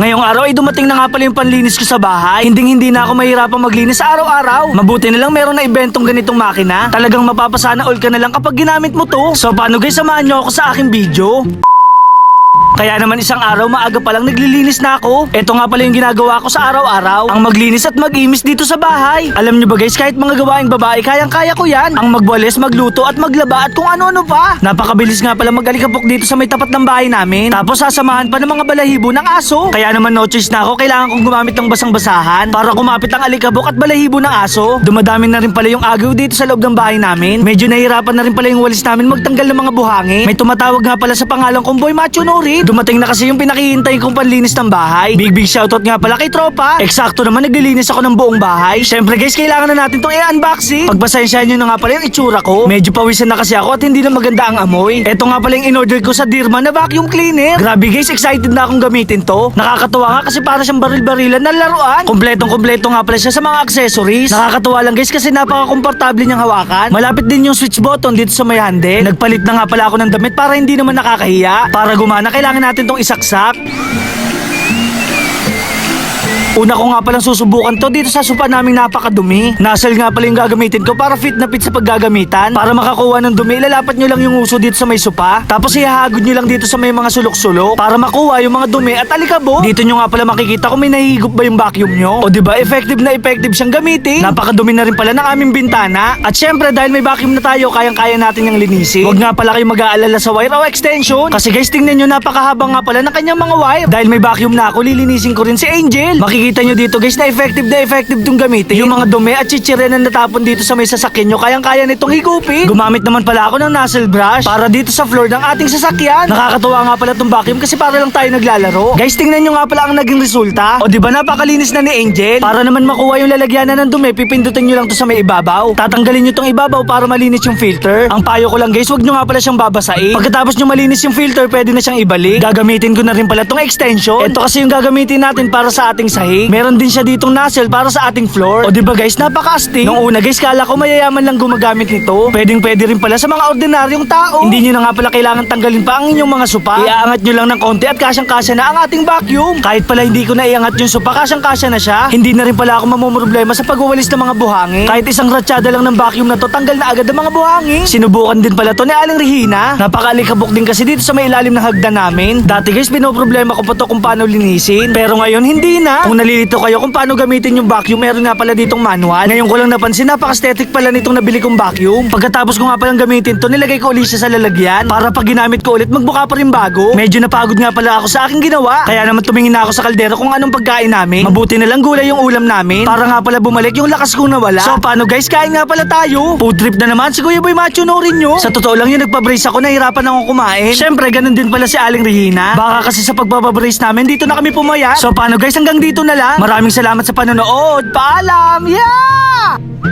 Ngayong araw ay dumating na nga pala yung panlinis ko sa bahay. Hindi na ako mahirapang maglinis sa araw-araw. Mabuti na lang meron na ibentong ganitong makina. Talagang mapapasana all ka na lang kapag ginamit mo to. So paano guys, samahan nyo ako sa aking video. Kaya naman isang araw maaga pa lang naglilinis na ako. Ito nga pala yung ginagawa ko sa araw-araw. Ang maglinis at mag-imis dito sa bahay. Alam nyo ba guys, kahit mga gawaing babae, kayang-kaya ko yan. Ang magwalis, magluto at maglaba at kung ano-ano pa. Napakabilis nga pala mag-alikabok dito sa may tapat ng bahay namin. Tapos sasamahan pa ng mga balahibo ng aso. Kaya naman no choice na ako, kailangan kong gumamit ng basang-basahan para kumapit ang alikabok at balahibo ng aso. Dumadami na rin pala yung agaw dito sa loob ng bahay namin. Medyo nahirapan na rin pala yung walis namin magtanggal ng mga buhangin. May tumatawag nga pala sa pangalan kong Boy Macho Nori. Dumating na kasi yung pinakihintay kong panlinis ng bahay. Big shoutout nga pala kay tropa. Eksakto naman naglilinis ako ng buong bahay. Syempre guys, kailangan na natin tong i-unboxing. Pagpasensyahan nyo na nga pala yung itsura ko. Medyo pawisan na kasi ako at hindi na maganda ang amoy. Eto nga pala yung in-order ko sa Dirma na vacuum cleaner. Grabe guys, excited na akong gamitin to. Nakakatuwa nga kasi para siyang baril-barilan na laruan. Kompletong-kompleto nga pala siya sa mga accessories. Nakakatuwa lang guys kasi napaka-komportable niyang hawakan. Malapit din yung switch button dito sa may handle. Nagpalit na nga pala ako ng damit para hindi naman nakakahiya. Para gumana, kailangan natin tong isaksak. Una ko nga palang susubukan to dito sa sopa naming napakadumi. Nasal nga pala yung gagamitin ko para fit na fit sa paggagamitan. Para makakuha ng dumi, ilalapat nyo lang yung uso dito sa may sopa. Tapos ihahagod nyo lang dito sa may mga sulok-sulok para makuha yung mga dumi at alikabok. Dito nyo nga pala makikita kung may nahihigop ba yung vacuum nyo. O diba, effective na effective siyang gamitin. Napakadumi na rin pala ng aming bintana. At syempre dahil may vacuum na tayo, kayang-kaya natin yung linisin. Huwag nga pala kayong mag-aalala sa wire o extension. Kasi guys, tingnan nyo, napakahaba nga pala ng kanyang mga wire. Dahil may vacuum na ako, lilinisin ko rin si Angel. Makikita nyo dito guys na effective tong gamitin. Yung mga dumi at chichire na natapon dito sa may sasakyan nyo, kayang-kaya nitong higupin. Gumamit naman pala ako ng nozzle brush para dito sa floor ng ating sasakyan. Nakakatuwa nga pala tong vacuum kasi para lang tayo naglalaro. Guys, tingnan nyo nga pala ang naging resulta. O diba napakalinis na ni Angel? Para naman makuha yung lalagyanan ng dumi, pipindutin nyo lang to sa may ibabaw. Tatanggalin nyo tong ibabaw para malinis yung filter. Ang payo ko lang guys, wag nyo nga pala siyang babasain. Pagkatapos nyo malinis yung filter, pwede na siyang ibalik. Gagamitin ko na rin pala tong extension. Ito kasi yung gagamitin natin para sa ating sahig. Meron din siya ditong nozzle para sa ating floor. O diba guys, napaka-astig. Nung una guys, kala ko mayayaman lang gumagamit nito. Pwede rin pala sa mga ordinaryong tao. Hindi nyo na nga pala kailangan tanggalin pa ang inyong mga sopa. Iaangat nyo lang ng konti at kasyang-kasya na ang ating vacuum. Kahit pala hindi ko na iangat yung sopa, kasyang-kasya na siya. Hindi na rin pala ako mamumroblema sa pagwawalis ng mga buhangin. Kahit isang ratsyada lang ng vacuum na to, tanggal na agad ang mga buhangin. Sinubukan din pala to ni Aling Regina. Napakalikabok din kasi dito sa may ilalim ng hagdan namin. Dati guys, pinoproblema ko pa to kung paano linisin. Pero ngayon hindi na. Kung nalilito kayo kung paano gamitin yung vacuum, meron nga pala ditong manual. Ngayon ko lang napansin, napaka-aesthetic pala nitong nabili kong vacuum. Pagkatapos ko nga palang gamitin to, nilagay ko ulit siya sa lalagyan para pag ginamit ko ulit, magbuka pa rin bago. Medyo napagod nga pala ako sa aking ginawa. Kaya naman tumingin na ako sa kaldero kung anong pagkain namin. Mabuti na lang gulay yung ulam namin para nga pala bumalik yung lakas kong nawala. So paano guys, kain nga pala tayo. Food trip na naman si Kuya Boy Macho Nori nyo. Sa totoo lang yun, nagpa-brace ako, nahirapan akong kumain. Syempre, ganun din pala si Aling Regina. Baka kasi sa pagpapabrace namin, dito na kami pumaya. So paano guys, hanggang dito na lang. Maraming salamat sa panonood. Paalam! Yeah!